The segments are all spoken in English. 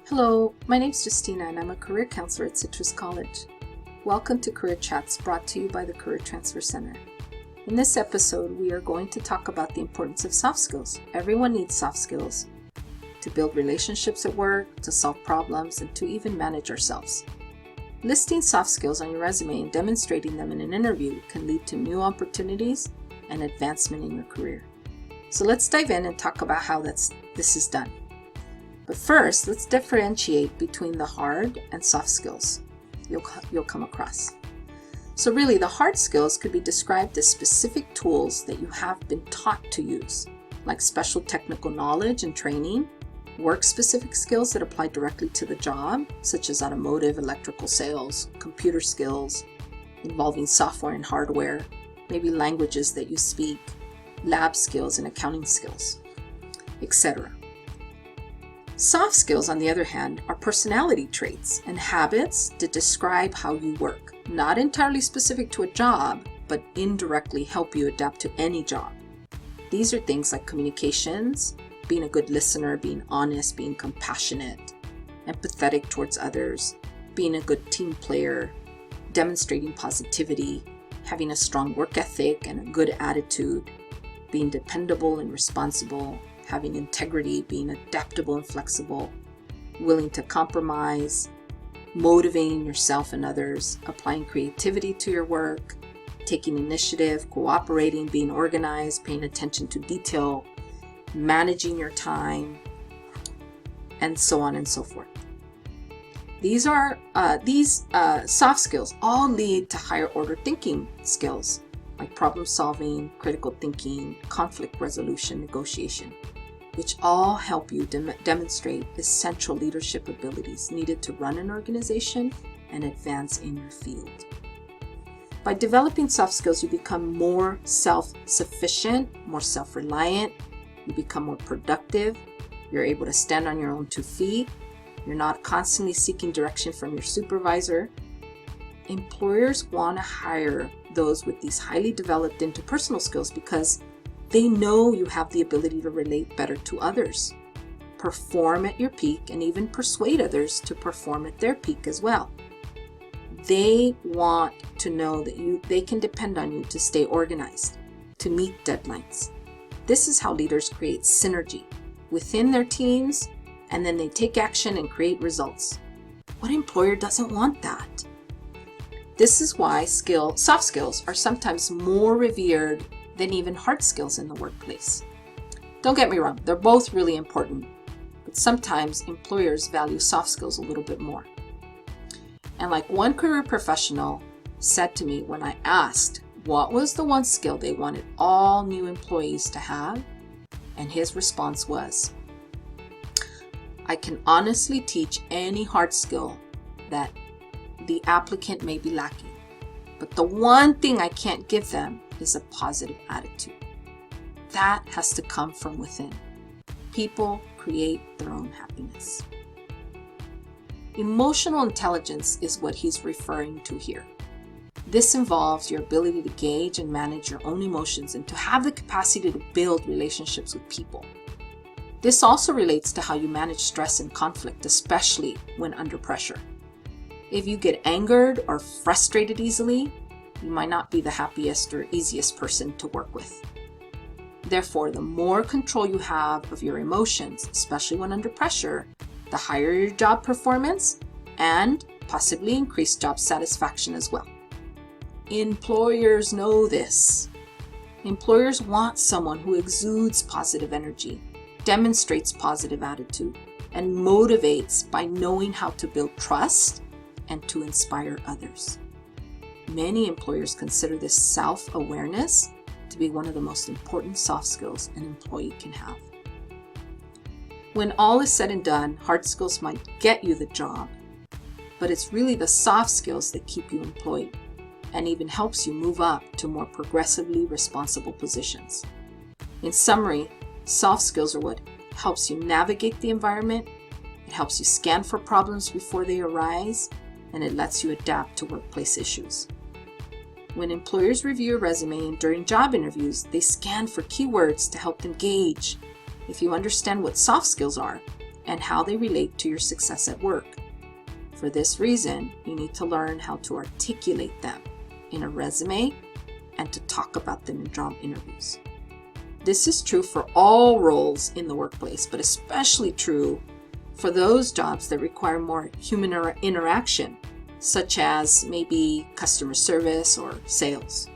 Hello, my name's Justina and I'm a career counselor at Citrus College. Welcome to Career Chats brought to you by the Career Transfer Center. In this episode, we are going to talk about the importance of soft skills. Everyone needs soft skills to build relationships at work, to solve problems, and to even manage ourselves. Listing soft skills on your resume and demonstrating them in an interview can lead to new opportunities and advancement in your career. So let's dive in and talk about how this is done. But first, let's differentiate between the hard and soft skills you'll come across. So really, the hard skills could be described as specific tools that you have been taught to use, like special technical knowledge and training, work-specific skills that apply directly to the job, such as automotive, electrical sales, computer skills, involving software and hardware, maybe languages that you speak, lab skills and accounting skills, etc. Soft skills, on the other hand, are personality traits and habits that describe how you work, not entirely specific to a job, but indirectly help you adapt to any job. These are things like communications, being a good listener, being honest, being compassionate, empathetic towards others, being a good team player, demonstrating positivity, having a strong work ethic and a good attitude, being dependable and responsible, having integrity, being adaptable and flexible, willing to compromise, motivating yourself and others, applying creativity to your work, taking initiative, cooperating, being organized, paying attention to detail, managing your time, and so on and so forth. These soft skills all lead to higher order thinking skills like problem solving, critical thinking, conflict resolution, negotiation, which all help you demonstrate essential leadership abilities needed to run an organization and advance in your field. By developing soft skills, you become more self-sufficient, more self-reliant, you become more productive, you're able to stand on your own 2 feet, you're not constantly seeking direction from your supervisor. Employers want to hire those with these highly developed interpersonal skills because they know you have the ability to relate better to others, perform at your peak, and even persuade others to perform at their peak as well. They want to know that they can depend on you to stay organized, to meet deadlines. This is how leaders create synergy within their teams, and then they take action and create results. What employer doesn't want that? This is why soft skills are sometimes more revered than even hard skills in the workplace. Don't get me wrong, they're both really important, but sometimes employers value soft skills a little bit more. And like one career professional said to me when I asked what was the one skill they wanted all new employees to have, and his response was, "I can honestly teach any hard skill that the applicant may be lacking, but the one thing I can't give them is a positive attitude." That has to come from within. People create their own happiness. Emotional intelligence is what he's referring to here. This involves your ability to gauge and manage your own emotions and to have the capacity to build relationships with people. This also relates to how you manage stress and conflict, especially when under pressure. If you get angered or frustrated easily, you might not be the happiest or easiest person to work with. Therefore, the more control you have of your emotions, especially when under pressure, the higher your job performance and possibly increased job satisfaction as well. Employers know this. Employers want someone who exudes positive energy, demonstrates positive attitude, and motivates by knowing how to build trust and to inspire others. Many employers consider this self-awareness to be one of the most important soft skills an employee can have. When all is said and done, hard skills might get you the job, but it's really the soft skills that keep you employed and even helps you move up to more progressively responsible positions. In summary, soft skills are what helps you navigate the environment, it helps you scan for problems before they arise, and it lets you adapt to workplace issues. When employers review your resume and during job interviews, they scan for keywords to help them gauge if you understand what soft skills are and how they relate to your success at work. For this reason, you need to learn how to articulate them in a resume and to talk about them in job interviews. This is true for all roles in the workplace, but especially true for those jobs that require more human interaction, such as maybe customer service or sales.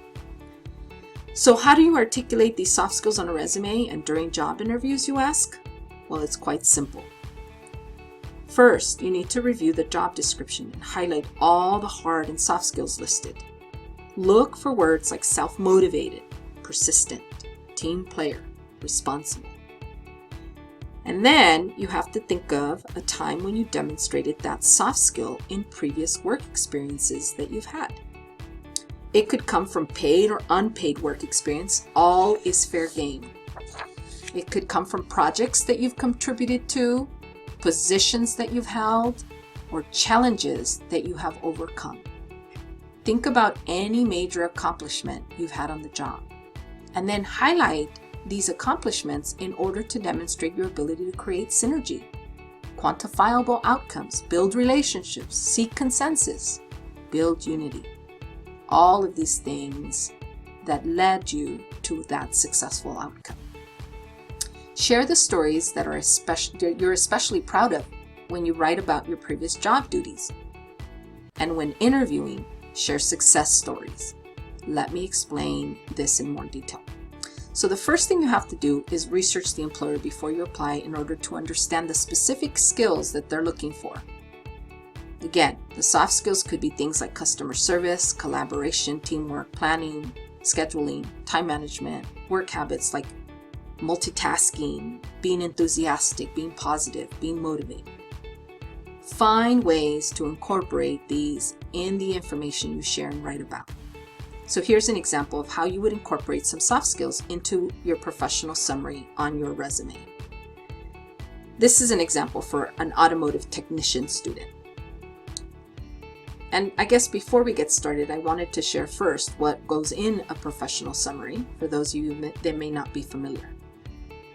So how do you articulate these soft skills on a resume and during job interviews, you ask? Well, it's quite simple. First, you need to review the job description and highlight all the hard and soft skills listed. Look for words like self-motivated, persistent, team player, responsible. And then you have to think of a time when you demonstrated that soft skill in previous work experiences that you've had. It could come from paid or unpaid work experience. All is fair game. It could come from projects that you've contributed to, positions that you've held, or challenges that you have overcome. Think about any major accomplishment you've had on the job, and then highlight these accomplishments in order to demonstrate your ability to create synergy, quantifiable outcomes, build relationships, seek consensus, build unity. All of these things that led you to that successful outcome. Share the stories that you're especially proud of when you write about your previous job duties. And when interviewing, share success stories. Let me explain this in more detail. So the first thing you have to do is research the employer before you apply in order to understand the specific skills that they're looking for. Again, the soft skills could be things like customer service, collaboration, teamwork, planning, scheduling, time management, work habits like multitasking, being enthusiastic, being positive, being motivated. Find ways to incorporate these in the information you share and write about. So here's an example of how you would incorporate some soft skills into your professional summary on your resume. This is an example for an automotive technician student. And I guess before we get started, I wanted to share first what goes in a professional summary for those of you that may not be familiar.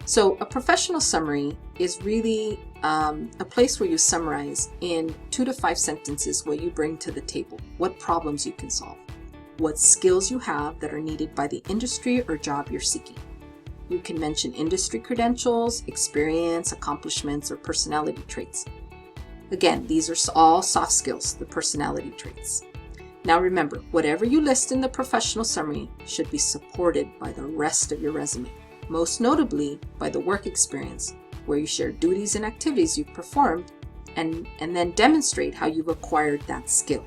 So a professional summary is really a place where you summarize in 2 to 5 sentences what you bring to the table, what problems you can solve, what skills you have that are needed by the industry or job you're seeking. You can mention industry credentials, experience, accomplishments, or personality traits. Again, these are all soft skills, the personality traits. Now remember, whatever you list in the professional summary should be supported by the rest of your resume, most notably by the work experience, where you share duties and activities you've performed and then demonstrate how you've acquired that skill.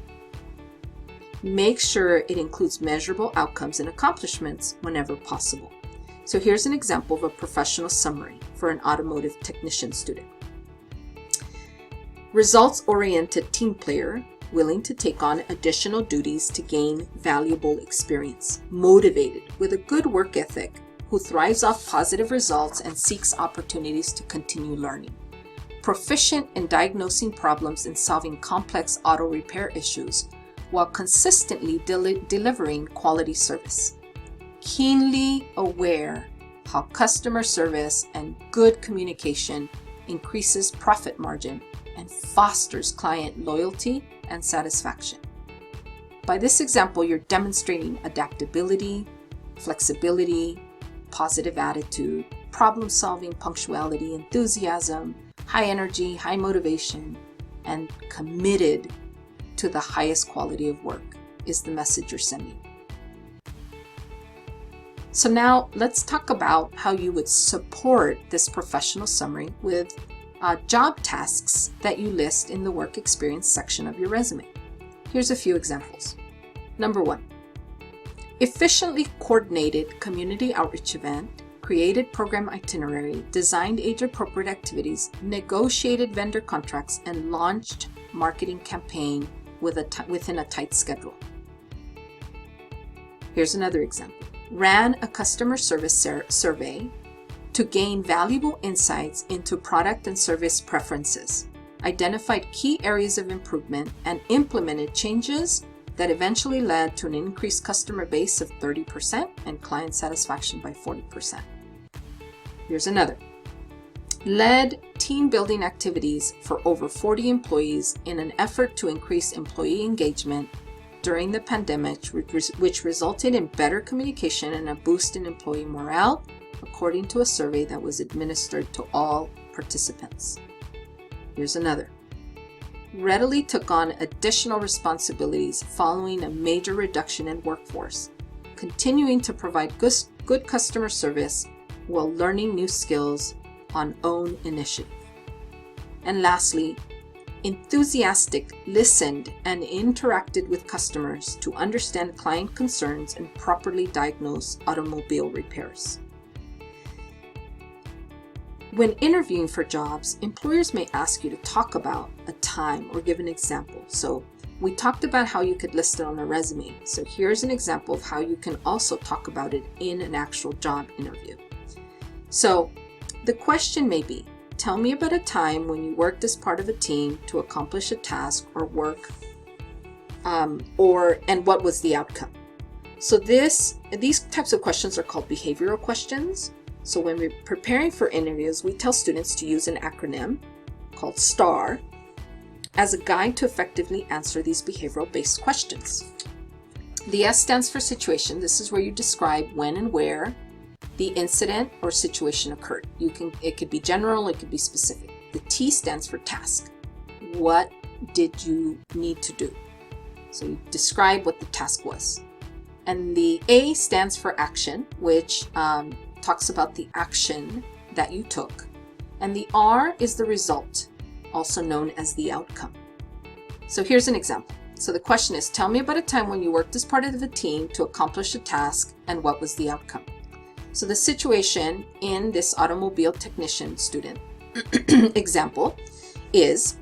Make sure it includes measurable outcomes and accomplishments whenever possible. So here's an example of a professional summary for an automotive technician student. Results-oriented team player, willing to take on additional duties to gain valuable experience. Motivated, with a good work ethic, who thrives off positive results and seeks opportunities to continue learning. Proficient in diagnosing problems and solving complex auto repair issues, while consistently delivering quality service. Keenly aware how customer service and good communication increases profit margin and fosters client loyalty and satisfaction. By this example, you're demonstrating adaptability, flexibility, positive attitude, problem solving, punctuality, enthusiasm, high energy, high motivation, and committed to the highest quality of work is the message you're sending. So now let's talk about how you would support this professional summary with job tasks that you list in the work experience section of your resume. Here's a few examples. Number 1, efficiently coordinated community outreach event, created program itinerary, designed age-appropriate activities, negotiated vendor contracts, and launched marketing campaign within a tight schedule. Here's another example. Ran a customer service survey to gain valuable insights into product and service preferences, identified key areas of improvement, and implemented changes that eventually led to an increased customer base of 30% and client satisfaction by 40%. Here's another. led team building activities for over 40 employees in an effort to increase employee engagement during the pandemic, which resulted in better communication and a boost in employee morale, according to a survey that was administered to all participants. Here's another. Readily took on additional responsibilities following a major reduction in workforce, continuing to provide good customer service while learning new skills on own initiative. And lastly, enthusiastic, listened and interacted with customers to understand client concerns and properly diagnose automobile repairs. When interviewing for jobs, employers may ask you to talk about a time or give an example. So we talked about how you could list it on a resume. So here's an example of how you can also talk about it in an actual job interview. So the question may be, tell me about a time when you worked as part of a team to accomplish a task or work, and what was the outcome? So these types of questions are called behavioral questions. So when we're preparing for interviews, we tell students to use an acronym called STAR as a guide to effectively answer these behavioral-based questions. The S stands for situation. This is where you describe when and where the incident or situation occurred. It could be general, it could be specific. The T stands for task. What did you need to do? So you describe what the task was. And the A stands for action, which talks about the action that you took. And the R is the result, also known as the outcome. So here's an example. So the question is, tell me about a time when you worked as part of a team to accomplish a task and what was the outcome? So the situation in this automobile technician student example is,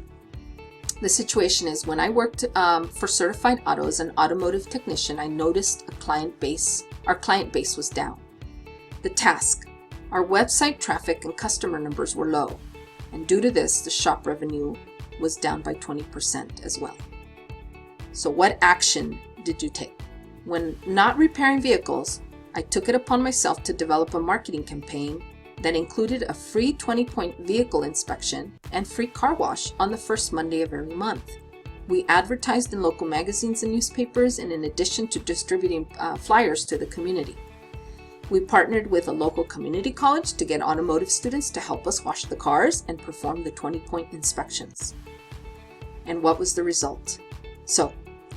the situation is when I worked for Certified Auto as an automotive technician, I noticed our client base was down. The task, our website traffic and customer numbers were low. And due to this, the shop revenue was down by 20% as well. So what action did you take? When not repairing vehicles, I took it upon myself to develop a marketing campaign that included a free 20-point vehicle inspection and free car wash on the first Monday of every month. We advertised in local magazines and newspapers, and in addition to distributing flyers to the community. We partnered with a local community college to get automotive students to help us wash the cars and perform the 20-point inspections. And what was the result? So,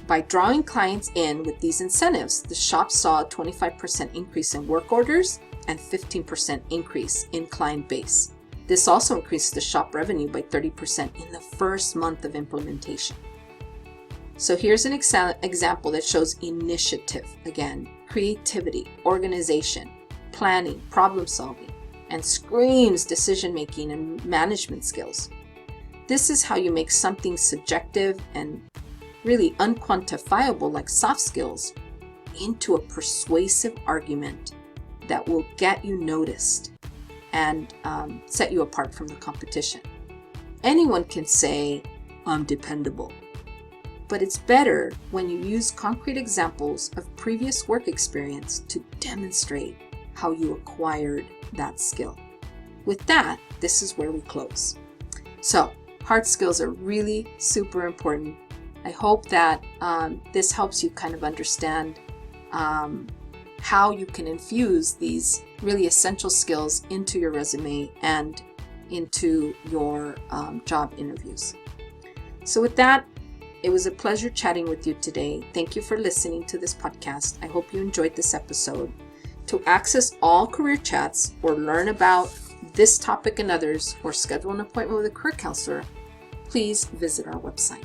by drawing clients in with these incentives, the shop saw a 25% increase in work orders and 15% increase in client base. This also increased the shop revenue by 30% in the first month of implementation. So here's an example that shows initiative, again, creativity, organization, planning, problem solving, and screams decision-making and management skills. This is how you make something subjective and really unquantifiable like soft skills into a persuasive argument that will get you noticed and set you apart from the competition. Anyone can say, I'm dependable. But it's better when you use concrete examples of previous work experience to demonstrate how you acquired that skill. With that, this is where we close. So, hard skills are really super important. I hope that this helps you kind of understand how you can infuse these really essential skills into your resume and into your job interviews. So with that, it was a pleasure chatting with you today. Thank you for listening to this podcast. I hope you enjoyed this episode. To access all career chats or learn about this topic and others, or schedule an appointment with a career counselor, please visit our website.